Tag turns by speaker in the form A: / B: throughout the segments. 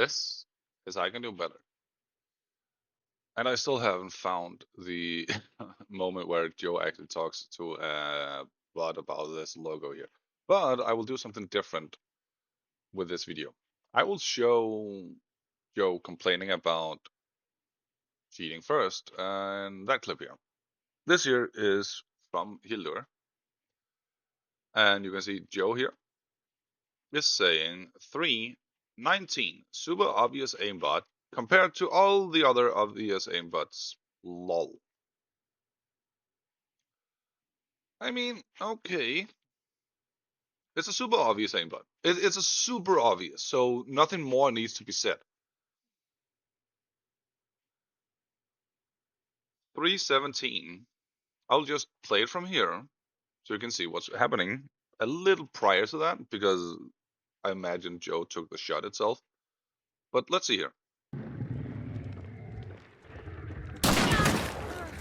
A: This is I can do better. And I still haven't found the moment where Joe actually talks to Bud about this logo here. But I will do something different with this video. I will show Joe complaining about cheating first, and that clip here. This here is from Hildur, and you can see Joe here is saying 3:19, super obvious aimbot compared to all the other obvious aimbots. Lol. I mean, okay. It's a super obvious aimbot. It's a super obvious, so nothing more needs to be said. 3:17. I'll just play it from here so you can see what's happening a little prior to that, because I imagine Joe took the shot itself. But let's see here.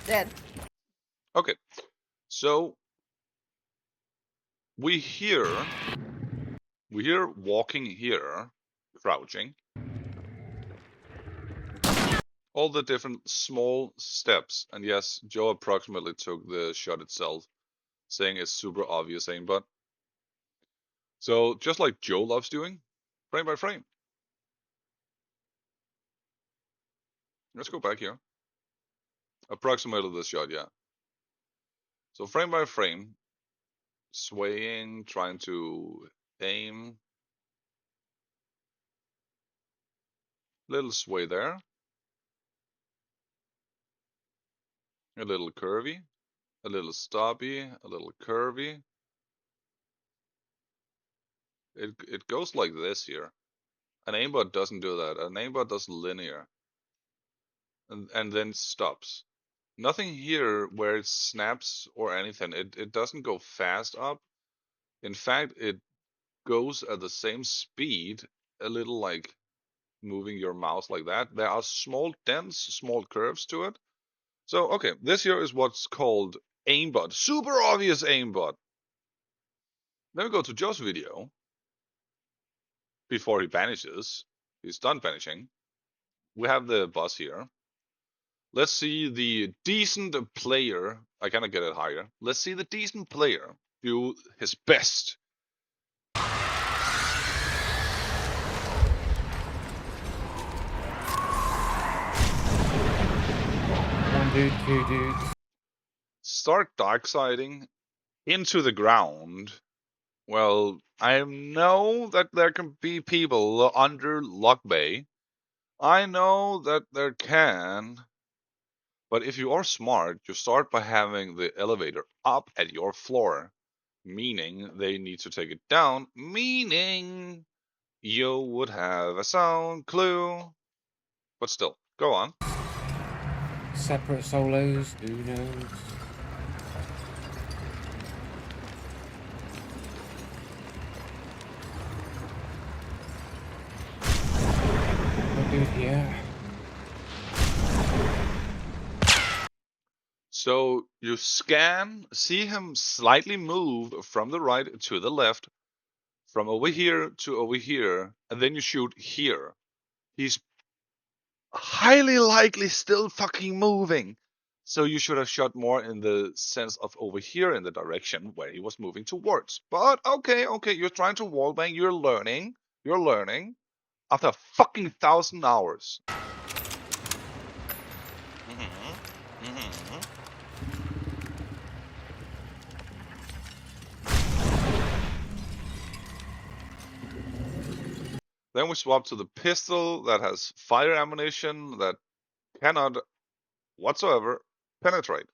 B: Dead.
A: Okay, so we hear walking here, crouching, all the different small steps, and yes, Joe approximately took the shot itself, saying it's super obvious aimbot. So just like Joe loves doing, frame by frame. Let's go back here. Approximately the shot, yeah. So frame by frame, swaying, trying to aim. Little sway there. A little curvy. A little stoppy. A little curvy. It goes like this here. An aimbot doesn't do that. An aimbot does linear. And then stops. Nothing here where it snaps or anything. It doesn't go fast up. In fact, it goes at the same speed, a little like moving your mouse like that. There are small dents, small curves to it. So, okay, this here is what's called aimbot. Super obvious aimbot. Then we go to Joe's video before he vanishes. He's done vanishing. We have the boss here. Let's see the decent player. I cannot get it higher. Let's see the decent player do his best.
C: One dude, two dudes.
A: Start darksiding into the ground. Well, I know that there can be people under Lock Bay. I know that there can. But if you are smart, you start by having the elevator up at your floor, meaning they need to take it down, meaning you would have a sound clue. But still, go on.
C: Separate solos, who knows? One dude here.
A: So you scan, see him slightly move from the right to the left, from over here to over here, and then you shoot here. He's highly likely still fucking moving. So you should have shot more in the sense of over here in the direction where he was moving towards. But okay, you're trying to wallbang, you're learning. After a fucking 1,000 hours. Then we swap to the pistol that has fire ammunition that cannot whatsoever penetrate.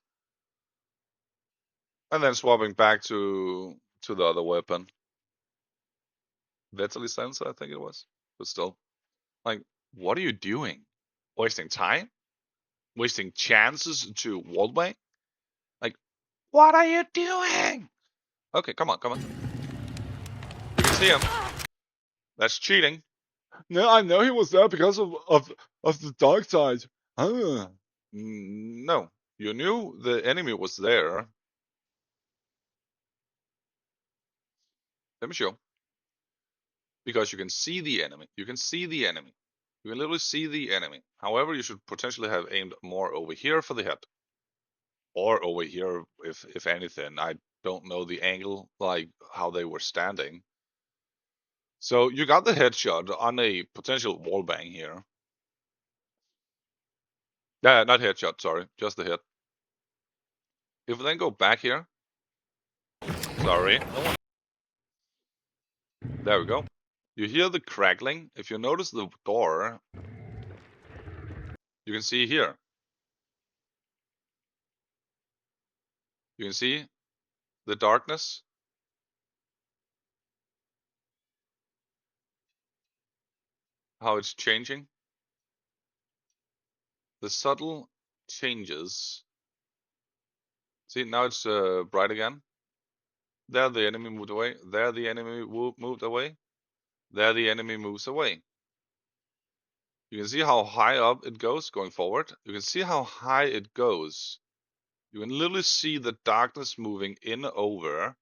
A: And then swapping back to the other weapon. Vettel sensor, I think it was. But still. Like, what are you doing? Wasting time? Wasting chances to wallbang? Like, what are you doing? Okay, come on. You can see him. That's cheating. No, I know he was there because of the dark side. Huh. No, you knew the enemy was there. Let me show. Because you can see the enemy. You can literally see the enemy. However, you should potentially have aimed more over here for the head. Or over here, if anything. I don't know the angle, like how they were standing. So you got the headshot on a potential wallbang here. Not headshot, sorry, just the hit. If we then go back here, sorry, there we go. You hear the crackling. If you notice the door, you can see here. You can see the darkness, how it's changing. The subtle changes. See, now it's bright again. There the enemy moved away. There the enemy moved away. There the enemy moves away. You can see how high up it goes going forward. You can see how high it goes. You can literally see the darkness moving in over.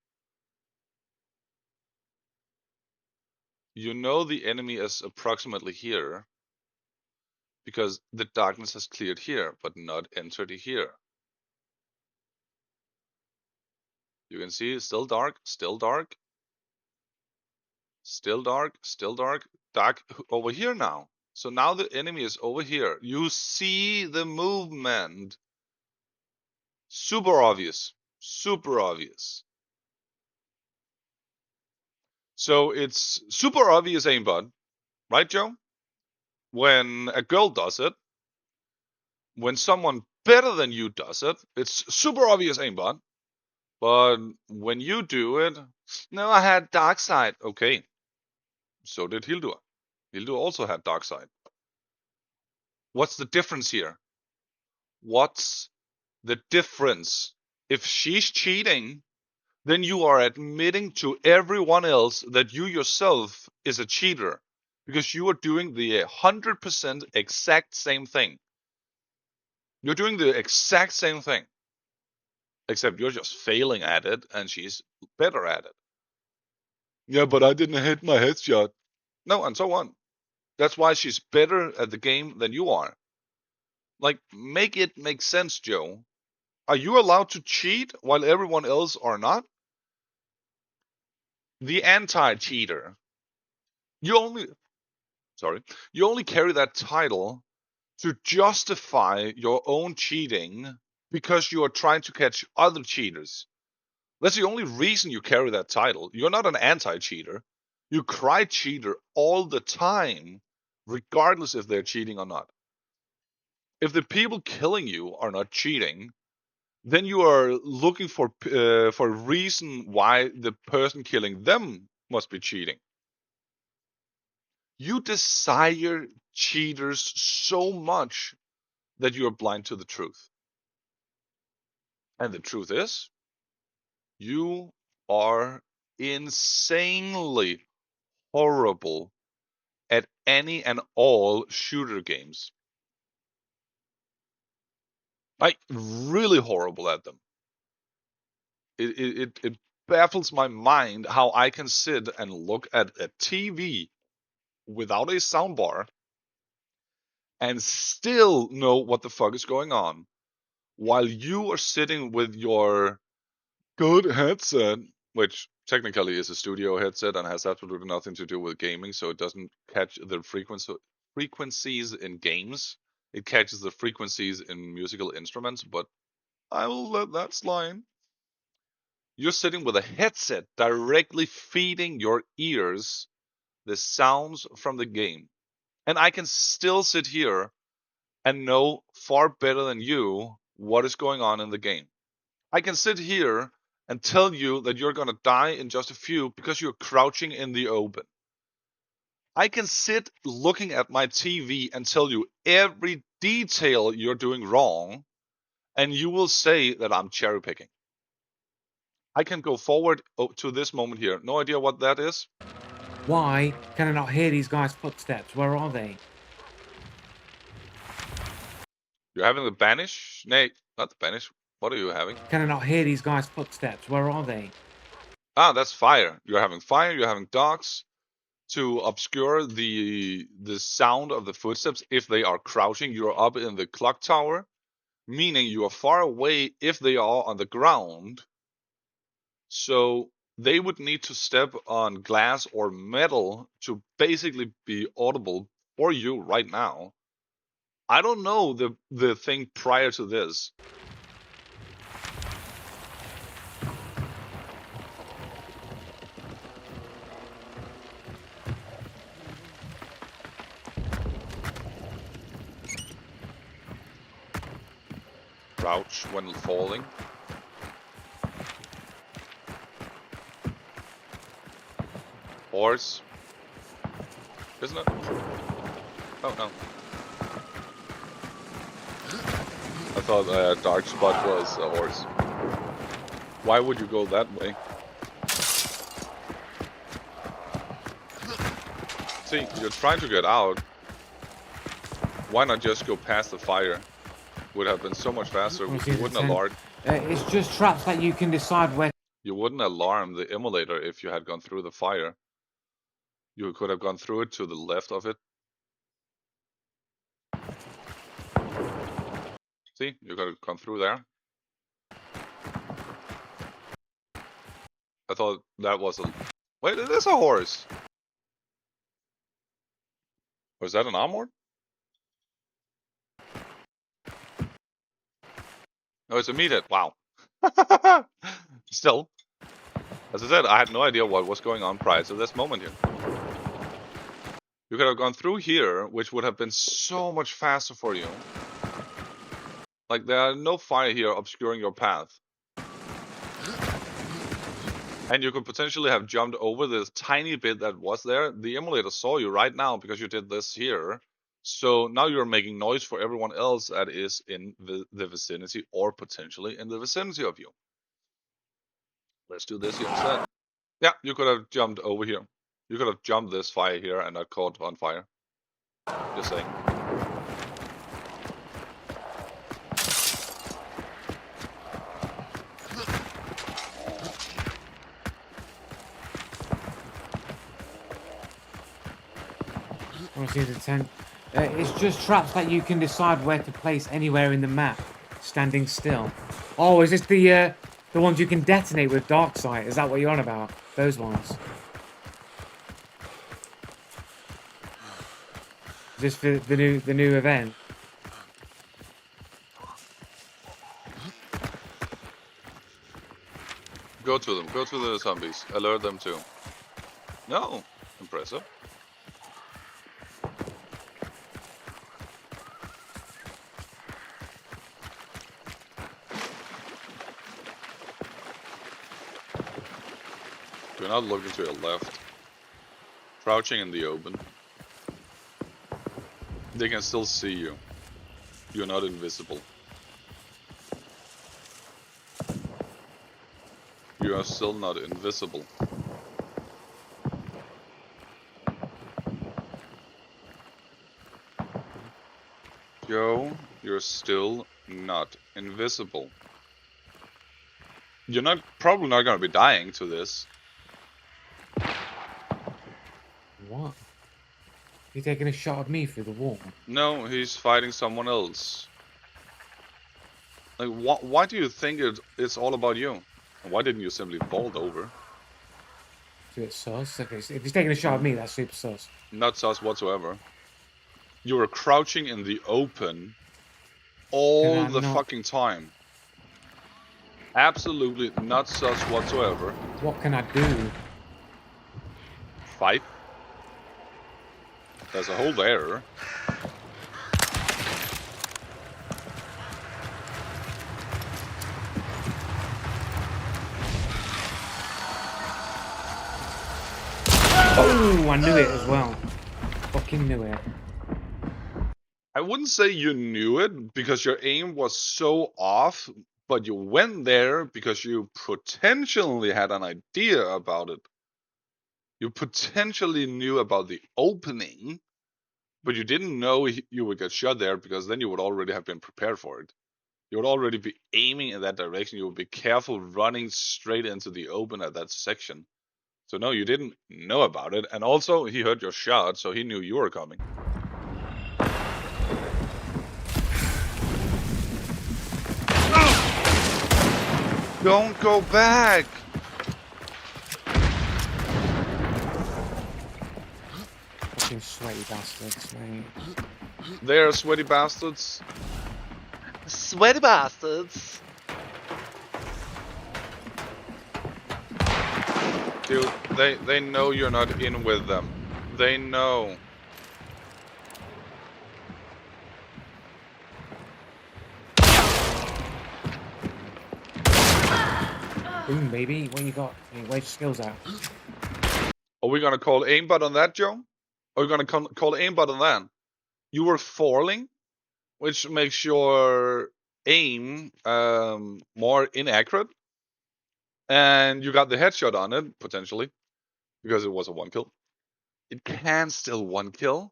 A: You know the enemy is approximately here because the darkness has cleared here, but not entered here. You can see it's still dark, still dark, still dark, still dark, dark over here now. So now the enemy is over here. You see the movement. Super obvious. Super obvious. So it's super obvious aimbot, right, Joe? When a girl does it, when someone better than you does it, it's super obvious aimbot. But when you do it, no, I had dark side. Okay, so did Hildur. Hildur also had dark side. What's the difference here? What's the difference? If she's cheating, then you are admitting to everyone else that you yourself is a cheater because you are doing the 100% exact same thing. You're doing the exact same thing, except you're just failing at it and she's better at it. Yeah, but I didn't hit my headshot. No, and so on. That's why she's better at the game than you are. Like, make it make sense, Joe. Are you allowed to cheat while everyone else are not? The anti-cheater. You only you only carry that title to justify your own cheating because you are trying to catch other cheaters. That's the only reason you carry that title. You're not an anti-cheater. You cry cheater all the time, regardless if they're cheating or not. If the people killing you are not cheating, then you are looking for a reason why the person killing them must be cheating. You desire cheaters so much that you are blind to the truth. And the truth is, you are insanely horrible at any and all shooter games. Like, really horrible at them. It baffles my mind how I can sit and look at a TV without a soundbar and still know what the fuck is going on while you are sitting with your good headset, which technically is a studio headset and has absolutely nothing to do with gaming, so it doesn't catch the frequencies in games. It catches the frequencies in musical instruments, but I will let that slide. You're sitting with a headset directly feeding your ears the sounds from the game. And I can still sit here and know far better than you what is going on in the game. I can sit here and tell you that you're going to die in just a few because you're crouching in the open. I can sit looking at my TV and tell you every detail you're doing wrong, and you will say that I'm cherry picking. I can go forward to this moment here. No idea what that is.
C: Why can I not hear these guys' footsteps? Where are they?
A: You're having the banish? Nay, not the banish. What are you having?
C: Can I not hear these guys' footsteps? Where are they?
A: Ah, that's fire. You're having fire, you're having dogs. to obscure the sound of the footsteps if they are crouching. You're up in the clock tower, meaning you are far away if they are on the ground. So they would need to step on glass or metal to basically be audible for you right now. I don't know the thing prior to this. Crouch when falling. Horse. Isn't it? Oh no. I thought a dark spot was a horse. Why would you go that way? See, you're trying to get out. Why not just go past the fire? Would have been so much faster. You wouldn't alarm.
C: It's just traps that you can decide where.
A: You wouldn't alarm the emulator if you had gone through the fire. You could have gone through it to the left of it. See, you could have gone through there. I thought that was a... Wait, it is a horse! Was that an armor? No, it's a meathead. Wow. Still, as I said, I had no idea what was going on prior to this moment here. You could have gone through here, which would have been so much faster for you. Like, there are no fire here obscuring your path. And you could potentially have jumped over this tiny bit that was there. The emulator saw you right now because you did this here. So now you're making noise for everyone else that is in the vicinity or potentially in the vicinity of you. Let's do this here instead. Yeah, you could have jumped over here. You could have jumped this fire here and not caught on fire. Just saying.
C: I want to see the tent. It's just traps that you can decide where to place anywhere in the map, standing still. Oh, is this the ones you can detonate with dark sight? Is that what you're on about? Those ones. Is this for the new event?
A: Go to them. Go to the zombies. Alert them too. No. Impressive. Do not look to your left. Crouching in the open. They can still see you. You're not invisible. You are still not invisible. Joe, you're still not invisible. You're probably not gonna be dying to this.
C: What? You taking a shot at me through the wall?
A: No, he's fighting someone else. Like, why do you think it's all about you? Why didn't you simply vault over?
C: It's a bit sus. Okay, so if he's taking a shot at me, that's super sus.
A: Not sus whatsoever. You were crouching in the open all the fucking time. Absolutely not sus whatsoever.
C: What can I do?
A: Fight. There's a hole there.
C: Oh, I knew it as well. Fucking knew it.
A: I wouldn't say you knew it because your aim was so off, but you went there because you potentially had an idea about it. You potentially knew about the opening, but you didn't know you would get shot there because then you would already have been prepared for it. You would already be aiming in that direction. You would be careful running straight into the open at that section So no, you didn't know about it. And also, he heard your shot, so he knew you were coming. Don't go back!
C: Fucking sweaty bastards, mate.
A: They're sweaty bastards. Sweaty bastards! Dude, they know you're not in with them. They know.
C: Boom, baby. What you got? Where's your skills at?
A: Are we gonna call aimbot on that, Joe? Are we gonna call aimbot on that? You were falling, which makes your aim more inaccurate, and you got the headshot on it potentially because it was a one kill. It can still one kill,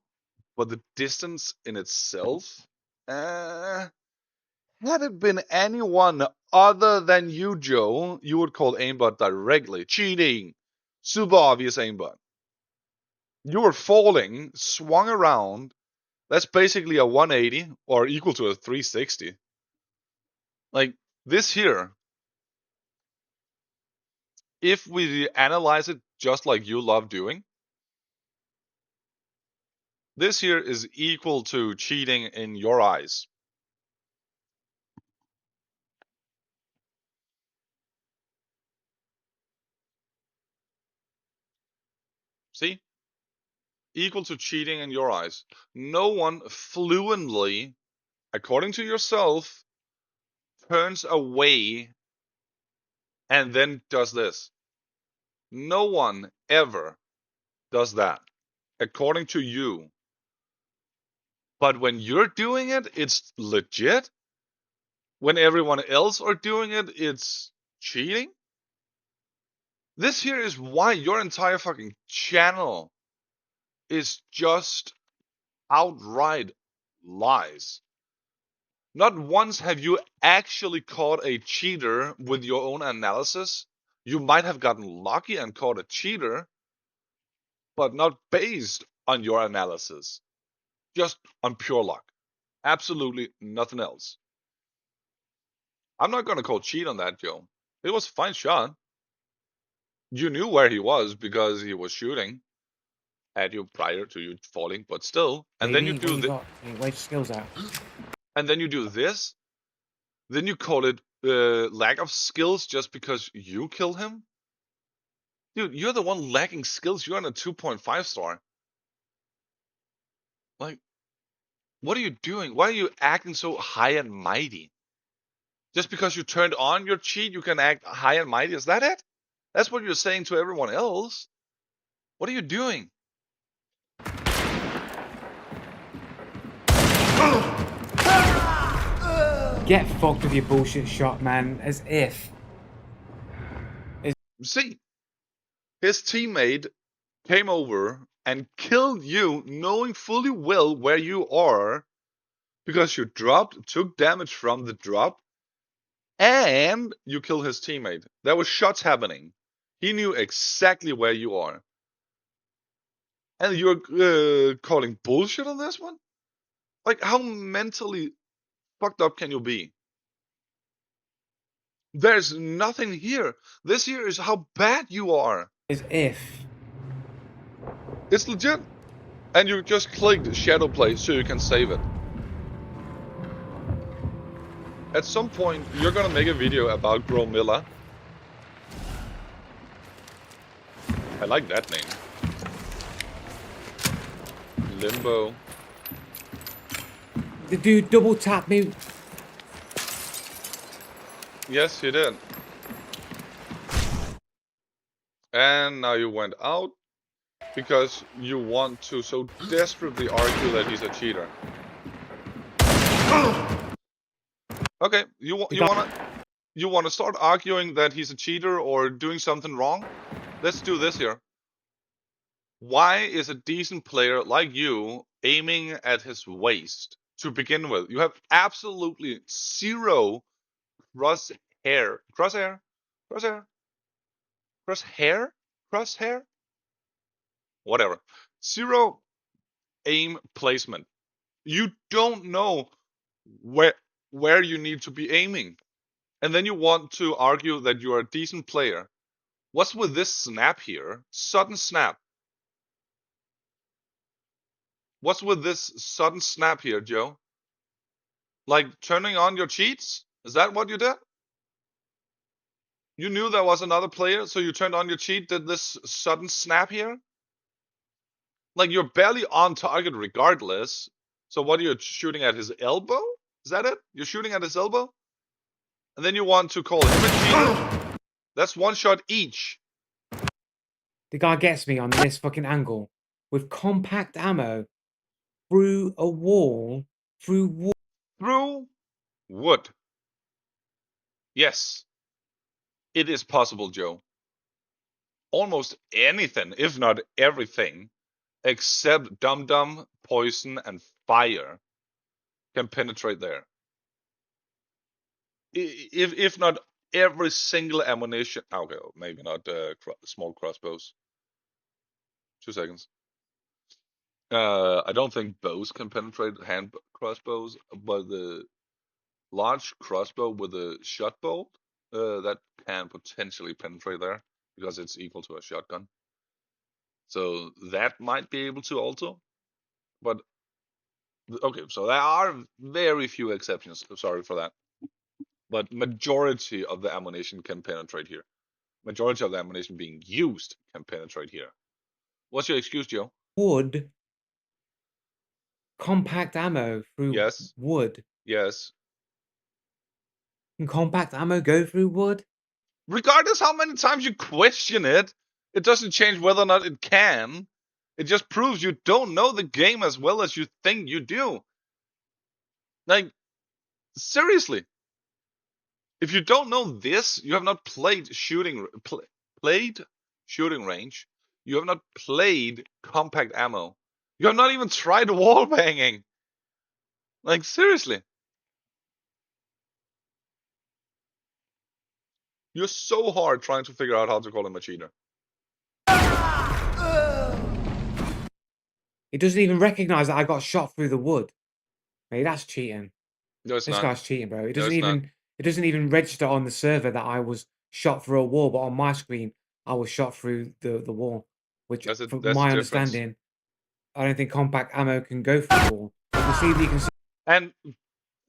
A: but the distance in itself, had it been anyone other than you, Joe, you would call aimbot directly. Cheating. Super obvious aimbot. You were falling, swung around. That's basically a 180 or equal to a 360. Like this here, if we analyze it just like you love doing, this here is equal to cheating in your eyes. See? Equal to cheating in your eyes. No one fluently, according to yourself, turns away and then does this. No one ever does that, according to you. But when you're doing it, it's legit. When everyone else are doing it, it's cheating. This here is why your entire fucking channel is just outright lies. Not once have you actually caught a cheater with your own analysis. You might have gotten lucky and caught a cheater, but not based on your analysis. Just on pure luck. Absolutely nothing else. I'm not gonna call cheat on that, Joe. It was a fine shot. You knew where he was because he was shooting at you prior to you falling, but still. And then you
C: Baby, what
A: do
C: you got? Where's your skills at?
A: and then you do this. Then you call it lack of skills just because you kill him. Dude, you're the one lacking skills. You're on a 2.5 star. Like, what are you doing? Why are you acting so high and mighty? Just because you turned on your cheat, you can act high and mighty. Is that it? That's what you're saying to everyone else. What are you doing?
C: Get fucked with your bullshit shot, man. As if.
A: See, his teammate came over and killed you knowing fully well where you are because you dropped, took damage from the drop, and you killed his teammate. There were shots happening. He knew exactly where you are. And you're calling bullshit on this one? Like, how mentally fucked up can you be? There's nothing here. This here is how bad you are.
C: As if.
A: It's legit. And you just clicked shadow play so you can save it. At some point, you're gonna make a video about Gromilla. I like that name. Limbo.
C: The dude double tapped me.
A: Yes, he did. And now you went out because you want to so desperately argue that he's a cheater. Okay, you wanna start arguing that he's a cheater or doing something wrong? Let's do this here. Why is a decent player like you aiming at his waist to begin with? You have absolutely zero crosshair. Crosshair? Crosshair? Crosshair? crosshair, whatever. Zero aim placement. You don't know where where you need to be aiming. And then you want to argue that you are a decent player. What's with this snap here? Sudden snap. What's with this sudden snap here, Joe? Like turning on your cheats? Is that what you did? You knew there was another player, so you turned on your cheat, did this sudden snap here? Like you're barely on target regardless. So what are you shooting at his elbow? Is that it? You're shooting at his elbow? And then you want to call him a cheater? That's one shot each.
C: The guy gets me on this fucking angle with compact ammo through a wall, through
A: Through wood. Yes, it is possible, Joe. Almost anything, if not everything, except dum dum, poison, and fire can penetrate there. If not every single ammunition. Okay, maybe not small crossbows. 2 seconds. I don't think bows can penetrate hand crossbows, but the large crossbow with a shot bolt that can potentially penetrate there because it's equal to a shotgun. So that might be able to also. But okay, so there are very few exceptions. Sorry for that. But majority of the ammunition can penetrate here. Majority of the ammunition being used can penetrate here. What's your excuse, Joe?
C: wood, compact ammo through
A: Yes,
C: wood.
A: yes.
C: Can compact ammo go through wood?
A: Regardless how many times you question it, it doesn't change whether or not it can. It just proves you don't know the game as well as you think you do. Like, seriously. If you don't know this, you have not played played shooting range. You have not played compact ammo. You have not even tried wall banging. Like seriously, you're so hard trying to figure out how to call him a cheater.
C: It doesn't even recognize that I got shot through the wood. Mate, that's cheating.
A: No, it's
C: This
A: not.
C: guy's cheating, bro.
A: No, it's not.
C: It doesn't even register on the server that I was shot through a wall, but on my screen I was shot through the wall. Which, from
A: That's a
C: my
A: difference.
C: understanding, I don't think compact ammo can go through the wall. You can see
A: And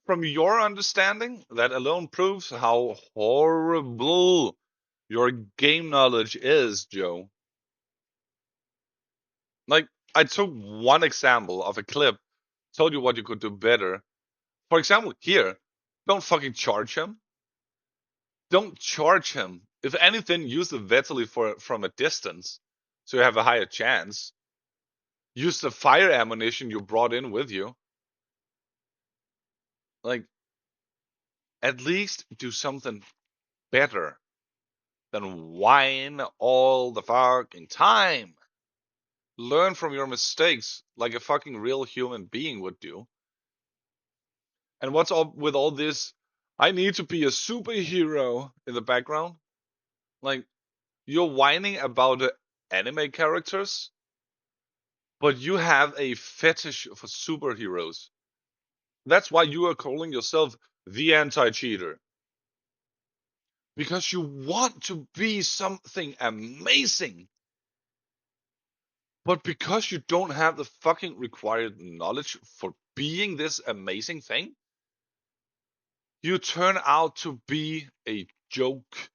A: from your understanding, that alone proves how horrible your game knowledge is, Joe. Like, I took one example of a clip, told you what you could do better. For example, here, don't fucking charge him. Don't charge him. If anything, use the Vetali from a distance, so you have a higher chance. Use the fire ammunition you brought in with you. Like, at least do something better than whine all the fucking time. Learn from your mistakes like a fucking real human being would do. And what's up with all this? I need to be a superhero in the background. Like, you're whining about anime characters, but you have a fetish for superheroes. That's why you are calling yourself the anti-cheater. Because you want to be something amazing. But because you don't have the fucking required knowledge for being this amazing thing, you turn out to be a joke.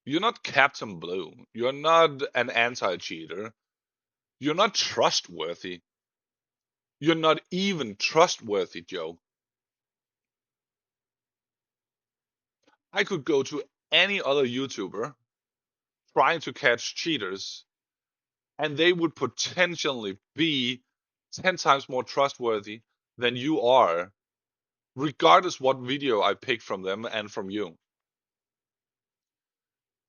A: You're not Captain Blue. You're not an anti-cheater. You're not trustworthy. You're not even trustworthy, Joe. I could go to any other YouTuber trying to catch cheaters, and they would potentially be 10 times more trustworthy than you are, regardless what video I pick from them and from you.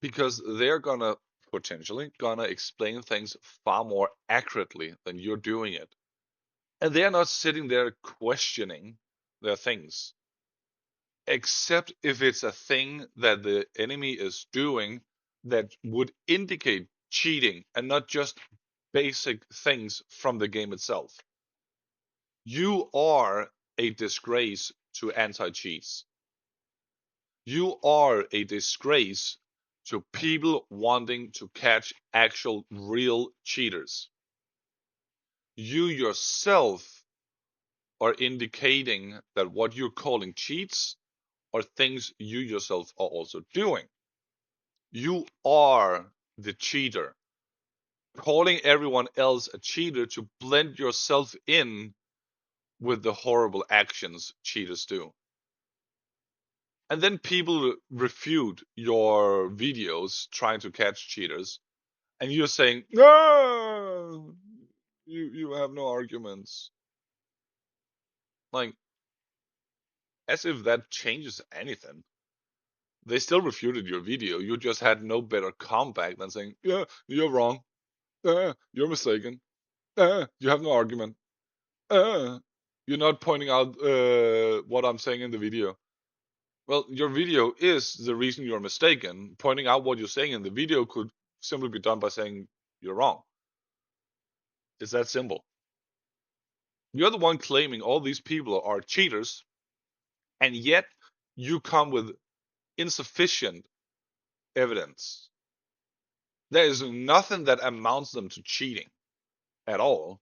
A: Because they're gonna explain things far more accurately than you're doing it. And they're not sitting there questioning their things. Except if it's a thing that the enemy is doing that would indicate cheating and not just basic things from the game itself. You are a disgrace to anti cheats. You are a disgrace to people wanting to catch actual real cheaters. You yourself are indicating that what you're calling cheats are things you yourself are also doing. You are the cheater, calling everyone else a cheater to blend yourself in with the horrible actions cheaters do. And then people refute your videos trying to catch cheaters, and you're saying, no, you have no arguments. Like, as if that changes anything. They still refuted your video. You just had no better comeback than saying, yeah, you're wrong. You're mistaken. You have no argument. Uh, you're not pointing out what I'm saying in the video. Well, your video is the reason you're mistaken. Pointing out what you're saying in the video could simply be done by saying you're wrong. It's that simple. You're the one claiming all these people are cheaters, and yet you come with insufficient evidence. There is nothing that amounts them to cheating at all.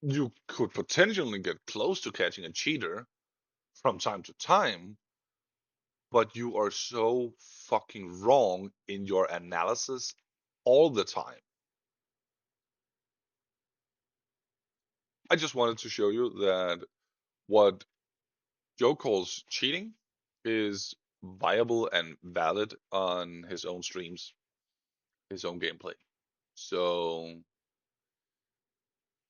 A: You could potentially get close to catching a cheater from time to time, but you are so fucking wrong in your analysis all the time. I just wanted to show you that what Joe calls cheating is viable and valid on his own streams, his own gameplay. So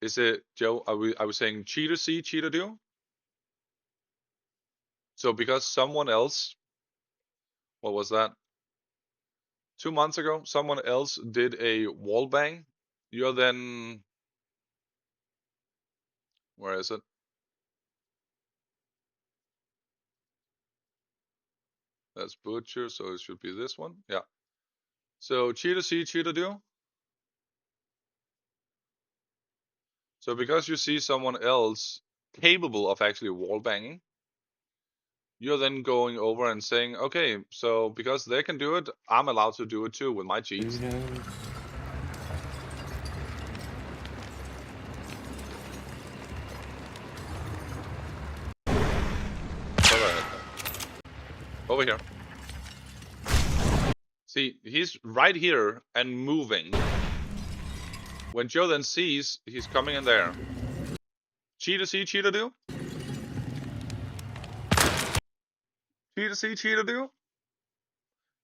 A: is it Joe? Are we saying cheater see, cheater do? So because someone else, what was that? 2 months ago, someone else did a wall bang. You're then, where is it? That's butcher, so it should be this one. Yeah. So cheater see, cheater do. So because you see someone else capable of actually wall banging, you're then going over and saying, okay, so because they can do it, I'm allowed to do it too with my
C: Who
A: cheats.
C: knows?
A: Go ahead then. Over here. See, he's right here and moving. When Joe then sees he's coming in there, cheater see, cheater do. Cheater see, cheater do.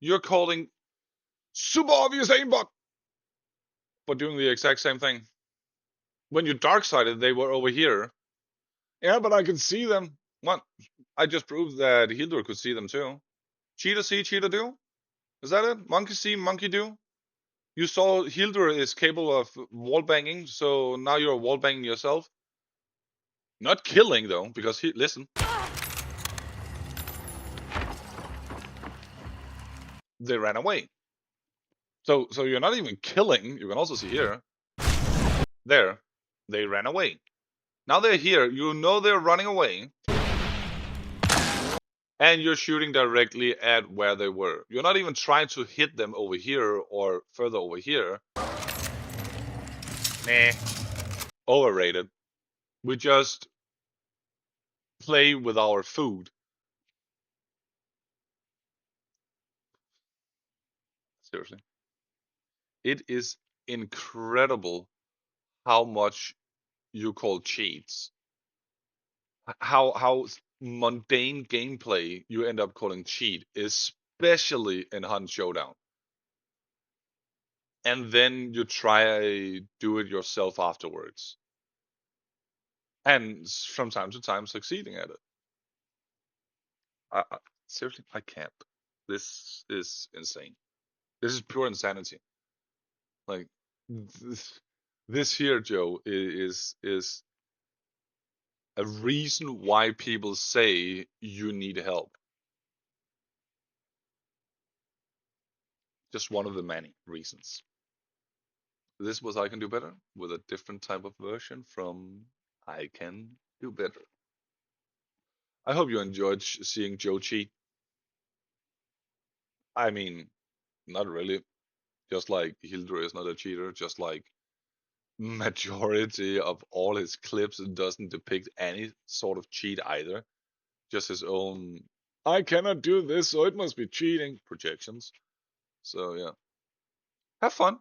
A: You're calling super obvious aimbot, but doing the exact same thing. When you dark sided, they were over here. Yeah, but I could see them. What? I just proved that Hildur could see them too. Cheetah see, cheetah do? Is that it? Monkey see, monkey do? You saw Hildur is capable of wall banging, so now you're wall banging yourself. Not killing though, because listen, they ran away. So you're not even killing. You can also see here. There, they ran away. Now they're here. You know they're running away. And you're shooting directly at where they were. You're not even trying to hit them over here or further over here. Nah. Overrated. We just play with our food. Seriously. It is incredible how much you call cheats. How mundane gameplay you end up calling cheat, especially in Hunt Showdown. And then you try do it yourself afterwards. And from time to time succeeding at it. I, seriously, I can't. This is insane. This is pure insanity. Like this here, Joe, is a reason why people say you need help. Just one of the many reasons. This was I Can Do Better with a different type of version from I Can Do Better. I hope you enjoyed seeing Joe cheat. I mean, not really. Just like Hildur is not a cheater, just like majority of all his clips doesn't depict any sort of cheat either. Just his own I cannot do this, so it must be cheating projections. So yeah. Have fun.